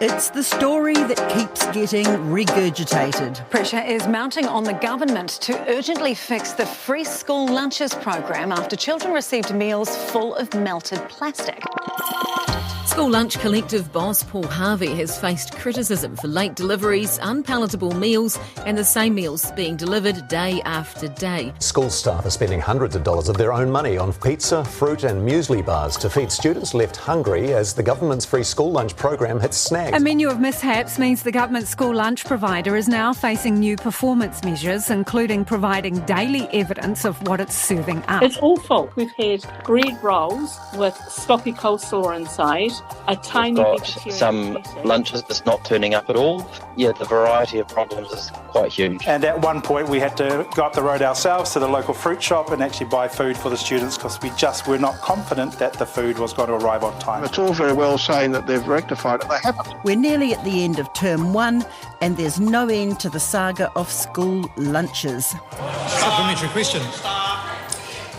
It's the story that keeps getting regurgitated. Pressure is mounting on the government to urgently fix the free school lunches program after children received meals full of melted plastic. School Lunch Collective boss Paul Harvey has faced criticism for late deliveries, unpalatable meals and the same meals being delivered day after day. School staff are spending hundreds of dollars of their own money on pizza, fruit and muesli bars to feed students left hungry as the government's free school lunch program hits snags. A menu of mishaps means the government school lunch provider is now facing new performance measures, including providing daily evidence of what it's serving up. It's awful. We've had bread rolls with sloppy coleslaw inside, a tiny got some lunches that's not turning up at all. Yeah, the variety of problems is quite huge. And at one point we had to go up the road ourselves to the local fruit shop and actually buy food for the students because we just were not confident that the food was going to arrive on time. It's all very well saying that they've rectified it. They haven't. We're nearly at the end of term 1 and there's no end to the saga of school lunches. Supplementary question.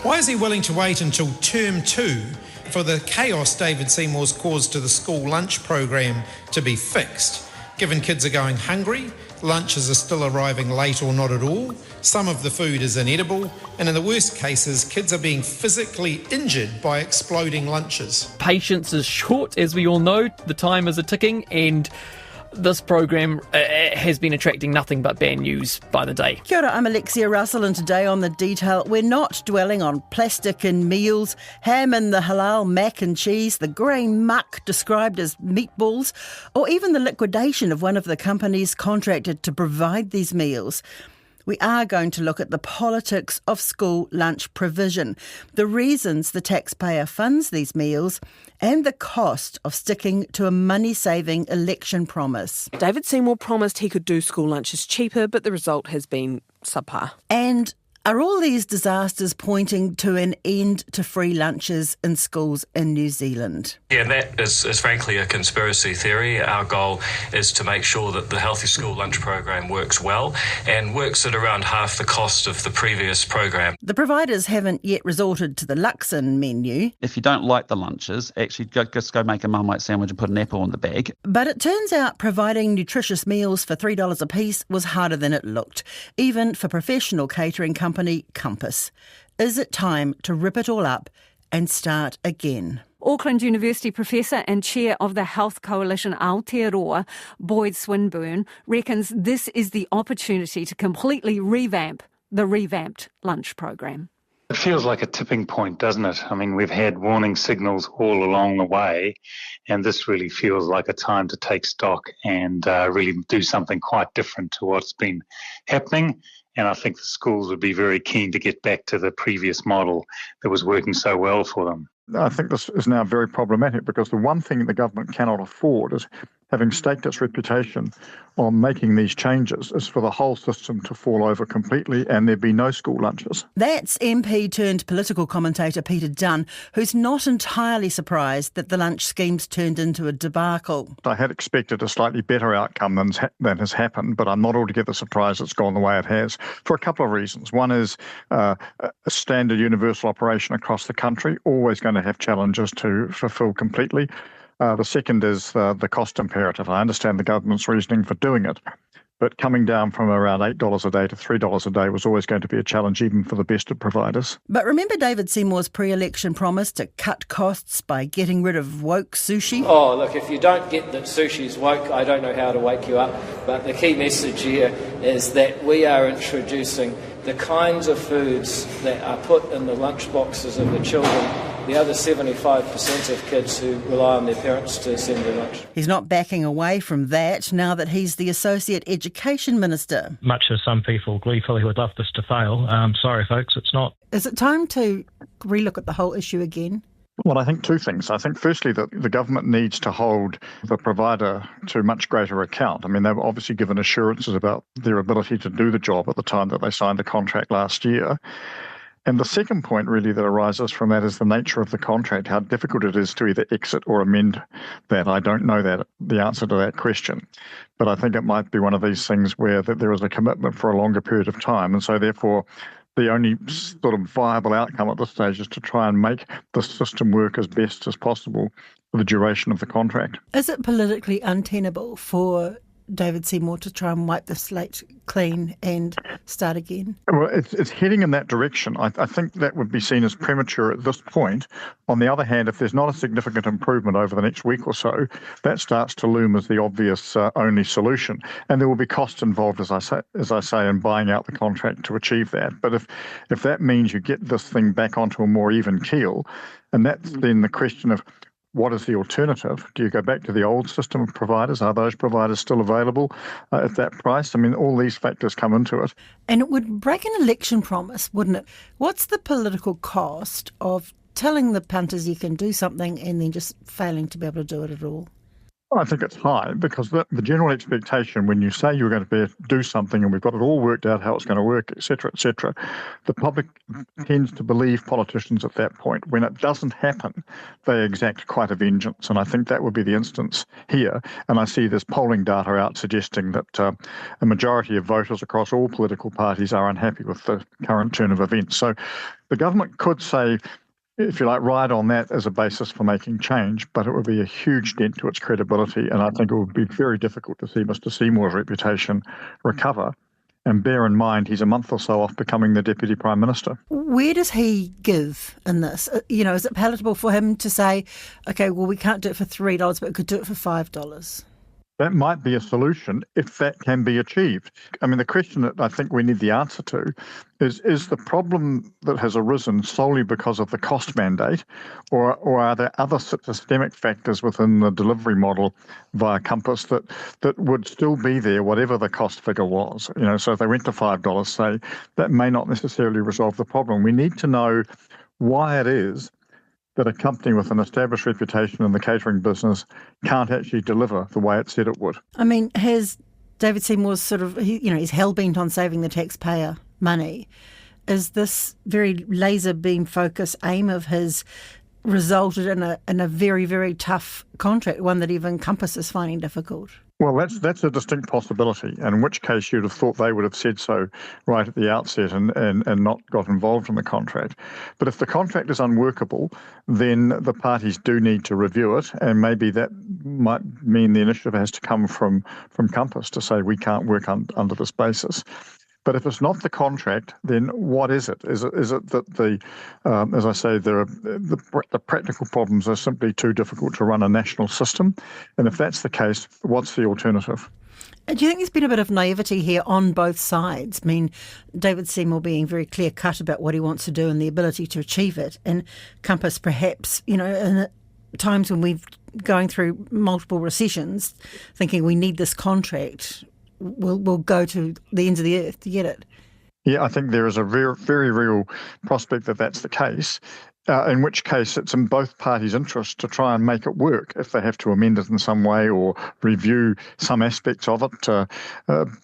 Why is he willing to wait until term 2 for the chaos David Seymour's caused to the school lunch program to be fixed? Given kids are going hungry, lunches are still arriving late or not at all, some of the food is inedible, and in the worst cases, kids are being physically injured by exploding lunches. Patience is short, as we all know. The time is a-ticking, and this program has been attracting nothing but bad news by the day. Kia ora, I'm Alexia Russell, and today on The Detail, we're not dwelling on plastic in meals, ham in the halal mac and cheese, the grain muck described as meatballs, or even the liquidation of one of the companies contracted to provide these meals. We are going to look at the politics of school lunch provision, the reasons the taxpayer funds these meals, and the cost of sticking to a money-saving election promise. David Seymour promised he could do school lunches cheaper, but the result has been subpar. And are all these disasters pointing to an end to free lunches in schools in New Zealand? Yeah, that is frankly a conspiracy theory. Our goal is to make sure that the Healthy School Lunch program works well and works at around half the cost of the previous program. The providers haven't yet resorted to the Luxon menu. If you don't like the lunches, actually just go make a Marmite sandwich and put an apple in the bag. But it turns out providing nutritious meals for $3 a piece was harder than it looked, even for professional catering company Compass. Is it time to rip it all up and start again? Auckland University professor and chair of the Health Coalition Aotearoa, Boyd Swinburne, reckons this is the opportunity to completely revamp the revamped lunch program. It feels like a tipping point, doesn't it? I mean, we've had warning signals all along the way, and this really feels like a time to take stock and really do something quite different to what's been happening. And I think the schools would be very keen to get back to the previous model that was working so well for them. I think this is now very problematic because the one thing the government cannot afford is, having staked its reputation on making these changes, is for the whole system to fall over completely and there be no school lunches. That's MP turned political commentator Peter Dunn, who's not entirely surprised that the lunch scheme's turned into a debacle. I had expected a slightly better outcome than has happened, but I'm not altogether surprised it's gone the way it has, for a couple of reasons. One is a standard universal operation across the country, always going to have challenges to fulfil completely. The second is the cost imperative. I understand the government's reasoning for doing it, but coming down from around $8 a day to $3 a day was always going to be a challenge even for the best of providers. But remember David Seymour's pre-election promise to cut costs by getting rid of woke sushi? Oh, look, if you don't get that sushi's woke, I don't know how to wake you up. But the key message here is that we are introducing the kinds of foods that are put in the lunch boxes of the children, the other 75% of kids who rely on their parents to send their lunch. He's not backing away from that now that he's the Associate Education Minister. Much as some people gleefully would love this to fail, sorry folks, it's not. Is it time to relook at the whole issue again? Well, I think two things. I think firstly that the government needs to hold the provider to much greater account. I mean, they were obviously given assurances about their ability to do the job at the time that they signed the contract last year. And the second point really that arises from that is the nature of the contract, how difficult it is to either exit or amend that. I don't know the answer to that question. But I think it might be one of these things where that there is a commitment for a longer period of time. And so therefore the only sort of viable outcome at this stage is to try and make the system work as best as possible for the duration of the contract. Is it politically untenable for David Seymour to try and wipe the slate clean and start again? Well, it's heading in that direction. I think that would be seen as premature at this point. On the other hand, if there's not a significant improvement over the next week or so, that starts to loom as the obvious only solution. And there will be costs involved, as I say, in buying out the contract to achieve that. But if that means you get this thing back onto a more even keel, and that's then the question of what is the alternative? Do you go back to the old system of providers? Are those providers still available at that price? I mean, all these factors come into it. And it would break an election promise, wouldn't it? What's the political cost of telling the punters you can do something and then just failing to be able to do it at all? Well, I think it's high because the general expectation when you say you're going to do something and we've got it all worked out how it's going to work, et cetera, the public tends to believe politicians at that point. When it doesn't happen, they exact quite a vengeance. And I think that would be the instance here. And I see there's polling data out suggesting that a majority of voters across all political parties are unhappy with the current turn of events. So the government could say, if you like, ride on that as a basis for making change, but it would be a huge dent to its credibility, and I think it would be very difficult to see Mr Seymour's reputation recover. And bear in mind, he's a month or so off becoming the Deputy Prime Minister. Where does he give in this? Is it palatable for him to say, OK, well, we can't do it for $3, but we could do it for $5? That might be a solution if that can be achieved. I mean, the question that I think we need the answer to is the problem that has arisen solely because of the cost mandate, or are there other systemic factors within the delivery model via Compass that would still be there, whatever the cost figure was? So if they went to $5, say, that may not necessarily resolve the problem. We need to know why it is that a company with an established reputation in the catering business can't actually deliver the way it said it would. I mean, has David Seymour's he's hell-bent on saving the taxpayer money. Is this very laser beam focused aim of his resulted in a very, very tough contract, one that even Compass is finding difficult? Well, that's a distinct possibility, in which case you'd have thought they would have said so right at the outset and not got involved in the contract. But if the contract is unworkable, then the parties do need to review it, and maybe that might mean the initiative has to come from Compass to say we can't work under this basis. But if it's not the contract, then what is it? Is it that as I say, the practical problems are simply too difficult to run a national system? And if that's the case, what's the alternative? Do you think there's been a bit of naivety here on both sides? I mean, David Seymour being very clear-cut about what he wants to do and the ability to achieve it, and Compass perhaps, in times when we've going through multiple recessions, thinking we need this contract, we'll go to the ends of the earth to get it. Yeah, I think there is a very, very real prospect that that's the case, in which case it's in both parties' interest to try and make it work if they have to amend it in some way or review some aspects of it,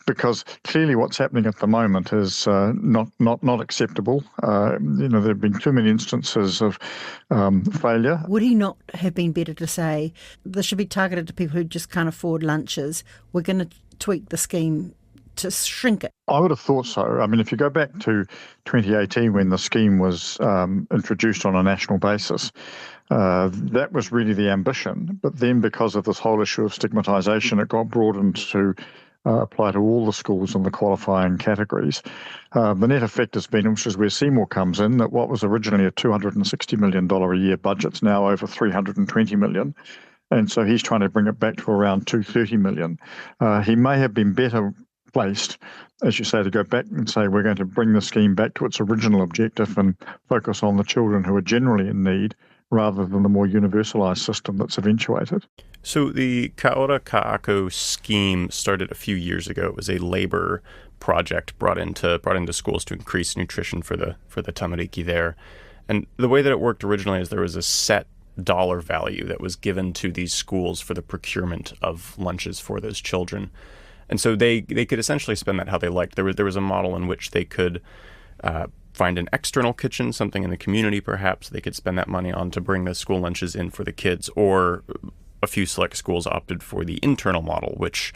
because clearly what's happening at the moment is not acceptable. There have been too many instances of failure. Would he not have been better to say this should be targeted to people who just can't afford lunches? We're going to tweak the scheme to shrink it. I would have thought so. I mean, if you go back to 2018 when the scheme was introduced on a national basis, that was really the ambition. But then because of this whole issue of stigmatisation, it got broadened to apply to all the schools in the qualifying categories. The net effect has been, which is where Seymour comes in, that what was originally a $260 million a year budget's now over $320 million. And so he's trying to bring it back to around $230 million. He may have been better placed, as you say, to go back and say we're going to bring the scheme back to its original objective and focus on the children who are generally in need rather than the more universalised system that's eventuated. So the Kaora Ka'ako scheme started a few years ago. It was a labour project brought into schools to increase nutrition for the tamariki there. And the way that it worked originally is there was a set dollar value that was given to these schools for the procurement of lunches for those children. And so they could essentially spend that how they liked. There was a model in which they could find an external kitchen, something in the community perhaps, they could spend that money on to bring the school lunches in for the kids, or a few select schools opted for the internal model, which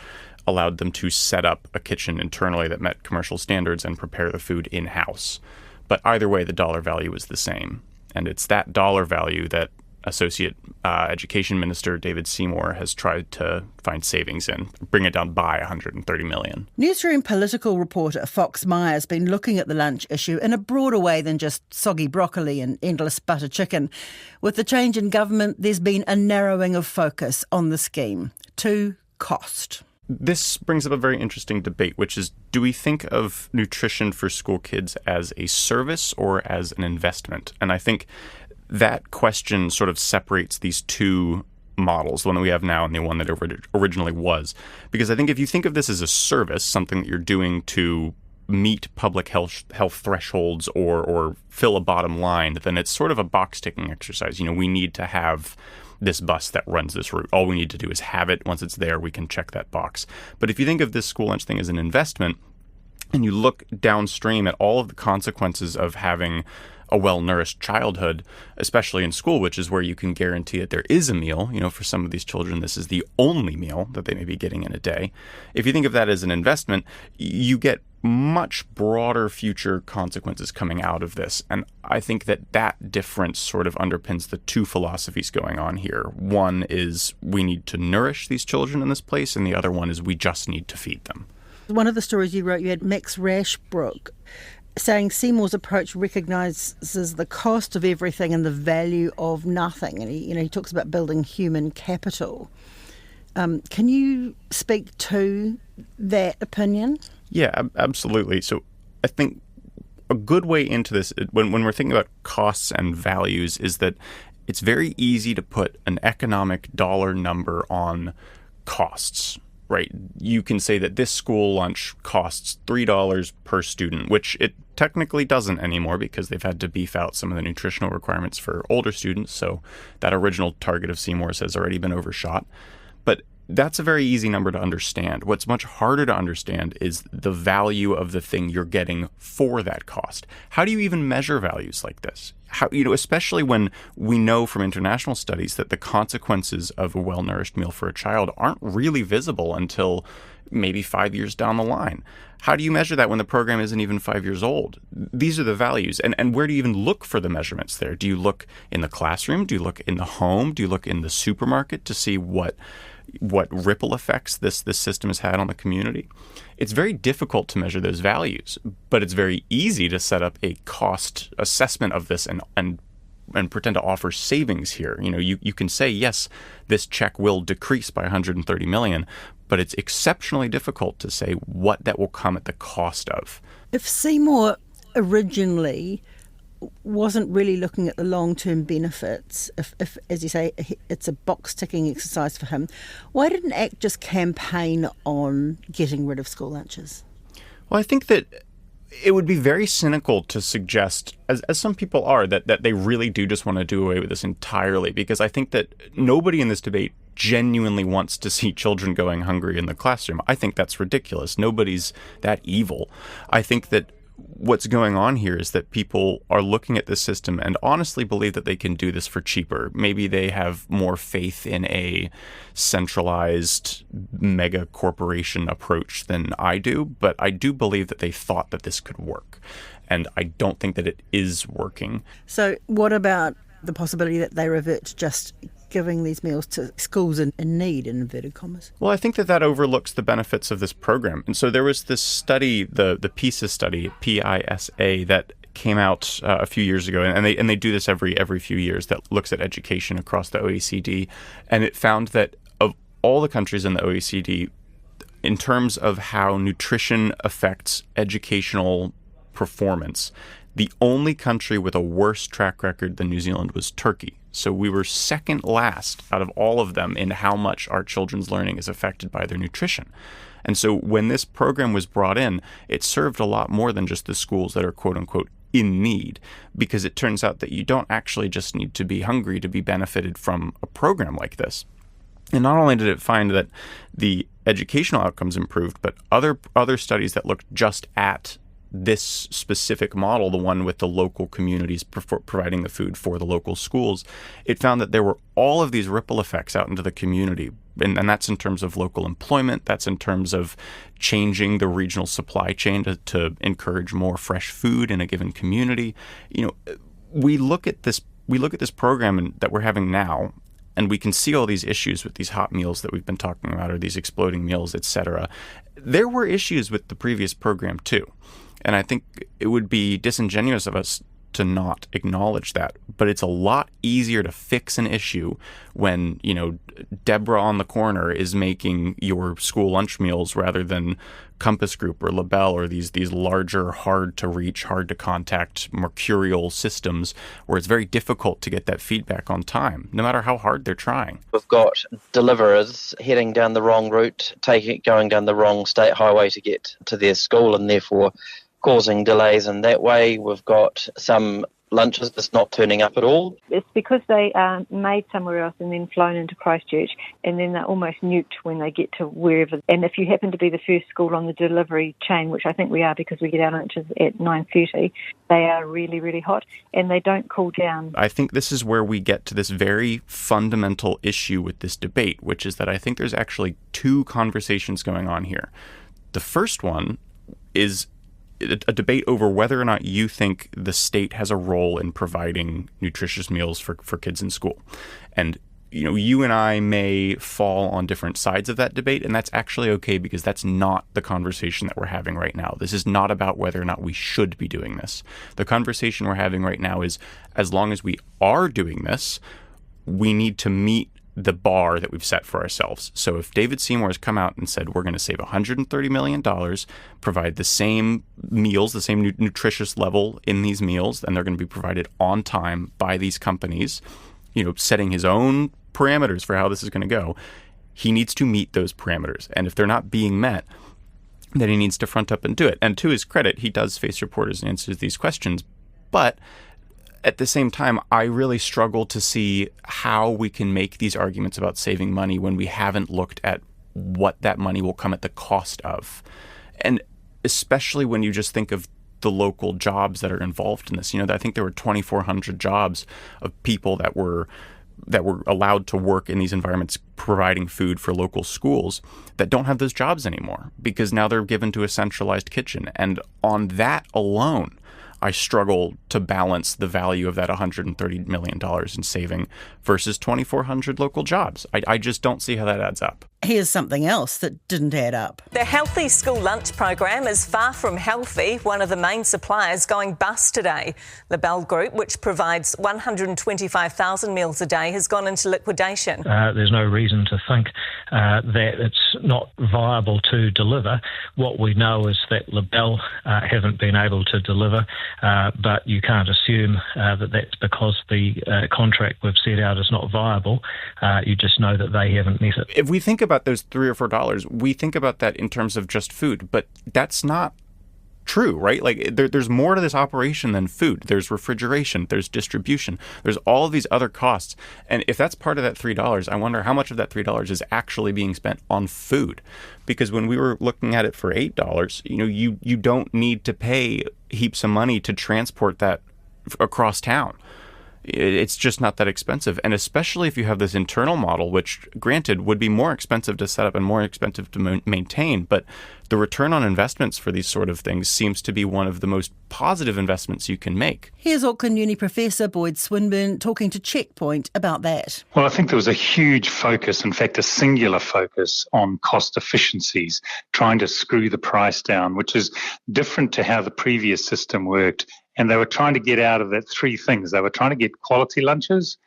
allowed them to set up a kitchen internally that met commercial standards and prepare the food in-house. But either way, the dollar value is the same. And it's that dollar value that Associate Education Minister David Seymour has tried to find savings in, bring it down by $130 million. Newsroom political reporter Fox Meyer has been looking at the lunch issue in a broader way than just soggy broccoli and endless butter chicken. With the change in government, there's been a narrowing of focus on the scheme to cost. This brings up a very interesting debate, which is, do we think of nutrition for school kids as a service or as an investment? And I think that question sort of separates these two models, the one that we have now and the one that originally was. Because I think if you think of this as a service, something that you're doing to meet public health thresholds or fill a bottom line, then it's sort of a box-ticking exercise. You know, we need to have this bus that runs this route. All we need to do is have it. Once it's there, we can check that box. But if you think of this school lunch thing as an investment, and you look downstream at all of the consequences of having a well-nourished childhood, especially in school, which is where you can guarantee that there is a meal. You know, for some of these children, this is the only meal that they may be getting in a day. If you think of that as an investment, you get much broader future consequences coming out of this. And I think that difference sort of underpins the two philosophies going on here. One is we need to nourish these children in this place, and the other one is we just need to feed them. One of the stories you wrote, you had Max Rashbrook saying Seymour's approach recognises the cost of everything and the value of nothing. And he talks about building human capital. Can you speak to that opinion? Yeah, absolutely. So I think a good way into this, when we're thinking about costs and values, is that it's very easy to put an economic dollar number on costs. Right. You can say that this school lunch costs $3 per student, which it technically doesn't anymore because they've had to beef out some of the nutritional requirements for older students. So that original target of Seymour's has already been overshot. But that's a very easy number to understand. What's much harder to understand is the value of the thing you're getting for that cost. How do you even measure values like this? How, especially when we know from international studies that the consequences of a well-nourished meal for a child aren't really visible until maybe 5 years down the line. How do you measure that when the program isn't even 5 years old? These are the values. And where do you even look for the measurements there? Do you look in the classroom? Do you look in the home? Do you look in the supermarket to see what ripple effects this system has had on the community? It's very difficult to measure those values, but it's very easy to set up a cost assessment of this and pretend to offer savings here. You can say, yes, this check will decrease by $130 million, but it's exceptionally difficult to say what that will come at the cost of. If Seymour originally wasn't really looking at the long-term benefits, if as you say, it's a box-ticking exercise for him, why didn't ACT just campaign on getting rid of school lunches? Well, I think that it would be very cynical to suggest, as some people are, that they really do just want to do away with this entirely, because I think that nobody in this debate genuinely wants to see children going hungry in the classroom. I think that's ridiculous. Nobody's that evil. I think that what's going on here is that people are looking at this system and honestly believe that they can do this for cheaper. Maybe they have more faith in a centralized mega corporation approach than I do, but I do believe that they thought that this could work. And I don't think that it is working. So what about the possibility that they revert to just giving these meals to schools in need, in inverted commas? Well, I think that overlooks the benefits of this program. And so there was this study, the PISA study, PISA, that came out a few years ago, and they do this every few years, that looks at education across the OECD. And it found that of all the countries in the OECD, in terms of how nutrition affects educational performance, the only country with a worse track record than New Zealand was Turkey. So we were second last out of all of them in how much our children's learning is affected by their nutrition. And so when this program was brought in, it served a lot more than just the schools that are quote unquote in need, because it turns out that you don't actually just need to be hungry to be benefited from a program like this. And not only did it find that the educational outcomes improved, but other studies that looked just at this specific model, the one with the local communities providing the food for the local schools, it found that there were all of these ripple effects out into the community. And that's in terms of local employment. That's in terms of changing the regional supply chain to encourage more fresh food in a given community. We look at this program that we're having now, and we can see all these issues with these hot meals that we've been talking about, or these exploding meals, etc. There were issues with the previous program too. And I think it would be disingenuous of us to not acknowledge that. But it's a lot easier to fix an issue when, Deborah on the corner is making your school lunch meals rather than Compass Group or Labelle or these larger, hard to reach, hard to contact, mercurial systems where it's very difficult to get that feedback on time, no matter how hard they're trying. We've got deliverers heading down the wrong route, going down the wrong state highway to get to their school, and therefore causing delays in that way. We've got some lunches that's not turning up at all. It's because they are made somewhere else and then flown into Christchurch, and then they're almost nuked when they get to wherever. And if you happen to be the first school on the delivery chain, which I think we are because we get our lunches at 9:30, they are really, really hot and they don't cool down. I think this is where we get to this very fundamental issue with this debate, which is that I think there's actually two conversations going on here. The first one is a debate over whether or not you think the state has a role in providing nutritious meals for kids in school. And, you and I may fall on different sides of that debate, and that's actually okay because that's not the conversation that we're having right now. This is not about whether or not we should be doing this. The conversation we're having right now is, as long as we are doing this, we need to meet the bar that we've set for ourselves. So if David Seymour has come out and said we're going to save $130 million, provide the same meals, the same nutritious level in these meals, and they're going to be provided on time by these companies, setting his own parameters for how this is going to go, he needs to meet those parameters. And if they're not being met, then he needs to front up and do it. And to his credit, he does face reporters and answers these questions. But at the same time, I really struggle to see how we can make these arguments about saving money when we haven't looked at what that money will come at the cost of. And especially when you just think of the local jobs that are involved in this. I think there were 2,400 jobs of people that were allowed to work in these environments providing food for local schools that don't have those jobs anymore because now they're given to a centralized kitchen. And on that alone, I struggle to balance the value of that $130 million in saving versus 2,400 local jobs. I just don't see how that adds up. Here's something else that didn't add up. The Healthy School Lunch program is far from healthy. One of the main suppliers going bust today. Labelle Group, which provides 125,000 meals a day, has gone into liquidation. There's no reason to think that it's not viable to deliver. What we know is that Labelle haven't been able to deliver, but you can't assume that that's because the contract we've set out is not viable. You just know that they haven't met it. If we think about those $3 or $4, we think about that in terms of just food, but that's not true, right? Like there's more to this operation than food. There's refrigeration, there's distribution, there's all of these other costs. And if that's part of that $3, I wonder how much of that $3 is actually being spent on food. Because when we were looking at it for $8, you don't need to pay heaps of money to transport that across town. It's just not that expensive. And especially if you have this internal model, which granted would be more expensive to set up and more expensive to maintain, but the return on investments for these sort of things seems to be one of the most positive investments you can make. Here's Auckland Uni Professor Boyd Swinburne talking to Checkpoint about that. Well, I think there was a huge focus, in fact, a singular focus on cost efficiencies, trying to screw the price down, which is different to how the previous system worked. And they were trying to get out of that three things. They were trying to get quality lunches.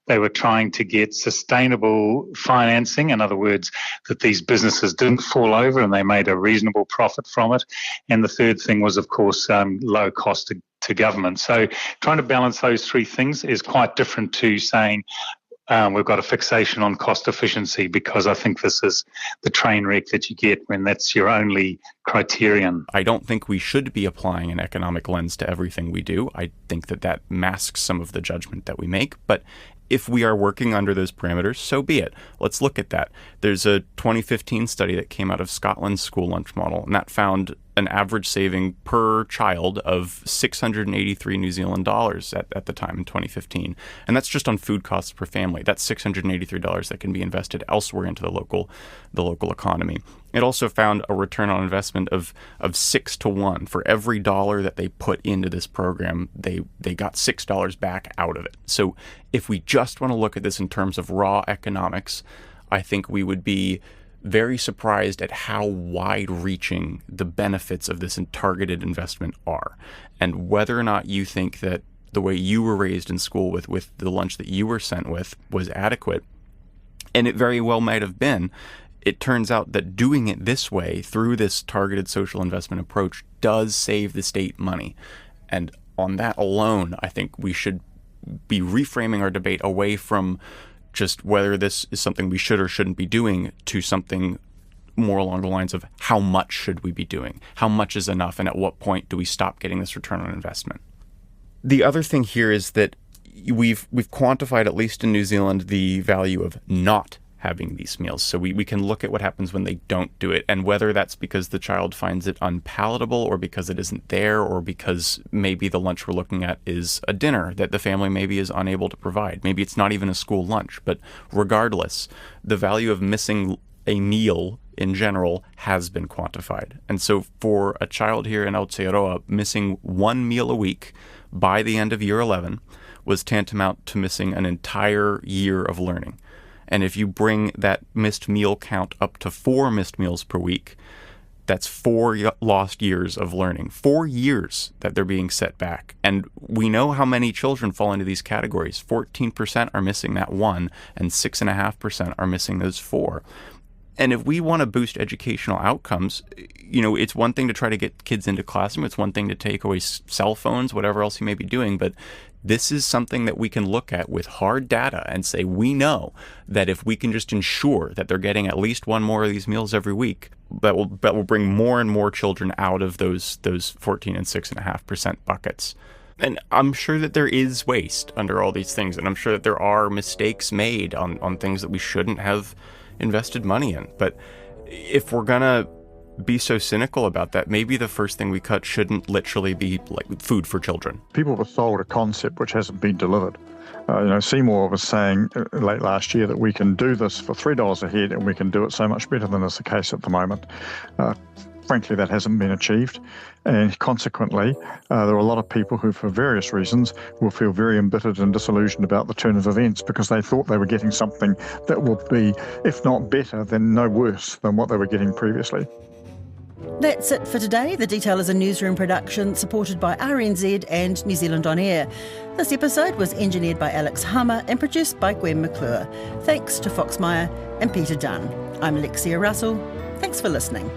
They were trying to get sustainable financing. In other words, that these businesses didn't fall over and they made a reasonable profit from it. And the third thing was, of course, low cost to government. So trying to balance those three things is quite different to saying, we've got a fixation on cost efficiency, because I think this is the train wreck that you get when that's your only criterion. I don't think we should be applying an economic lens to everything we do. I think that masks some of the judgment that we make. But if we are working under those parameters, so be it. Let's look at that. There's a 2015 study that came out of Scotland's school lunch model, and that found an average saving per child of 683 New Zealand dollars at the time in 2015. And that's just on food costs per family. That's $683 that can be invested elsewhere into the local economy. It also found a return on investment of 6 to 1. For every dollar that they put into this program, they got $6 back out of it. So if we just want to look at this in terms of raw economics, I think we would be very surprised at how wide-reaching the benefits of this targeted investment are. And whether or not you think that the way you were raised in school with the lunch that you were sent with was adequate, and it very well might have been, it turns out that doing it this way, through this targeted social investment approach, does save the state money. And on that alone, I think we should be reframing our debate away from just whether this is something we should or shouldn't be doing to something more along the lines of how much should we be doing? How much is enough? And at what point do we stop getting this return on investment? The other thing here is that we've quantified, at least in New Zealand, the value of not having these meals. So we can look at what happens when they don't do it, and whether that's because the child finds it unpalatable or because it isn't there, or because maybe the lunch we're looking at is a dinner that the family maybe is unable to provide. Maybe it's not even a school lunch, but regardless, the value of missing a meal in general has been quantified. And so for a child here in Aotearoa, missing one meal a week by the end of year 11 was tantamount to missing an entire year of learning. And if you bring that missed meal count up to 4 missed meals per week, that's 4 lost years of learning. 4 years that they're being set back. And we know how many children fall into these categories. 14% are missing that 1, and 6.5% are missing those 4. And if we want to boost educational outcomes, it's one thing to try to get kids into classroom. It's one thing to take away cell phones, whatever else you may be doing. But this is something that we can look at with hard data and say, we know that if we can just ensure that they're getting at least one more of these meals every week, that will bring more and more children out of those 14 and 6.5% buckets. And I'm sure that there is waste under all these things, and I'm sure that there are mistakes made on things that we shouldn't have invested money in. But if we're gonna be so cynical about that, maybe the first thing we cut shouldn't literally be like food for children. People were sold a concept which hasn't been delivered. Seymour was saying late last year that we can do this for $3 a head and we can do it so much better than is the case at the moment. Frankly, that hasn't been achieved, and consequently, there are a lot of people who, for various reasons, will feel very embittered and disillusioned about the turn of events because they thought they were getting something that would be, if not better, then no worse than what they were getting previously. That's it for today. The Detail is a newsroom production supported by RNZ and New Zealand On Air. This episode was engineered by Alex Hammer and produced by Gwen McClure. Thanks to Fox Meyer and Peter Dunn. I'm Alexia Russell. Thanks for listening.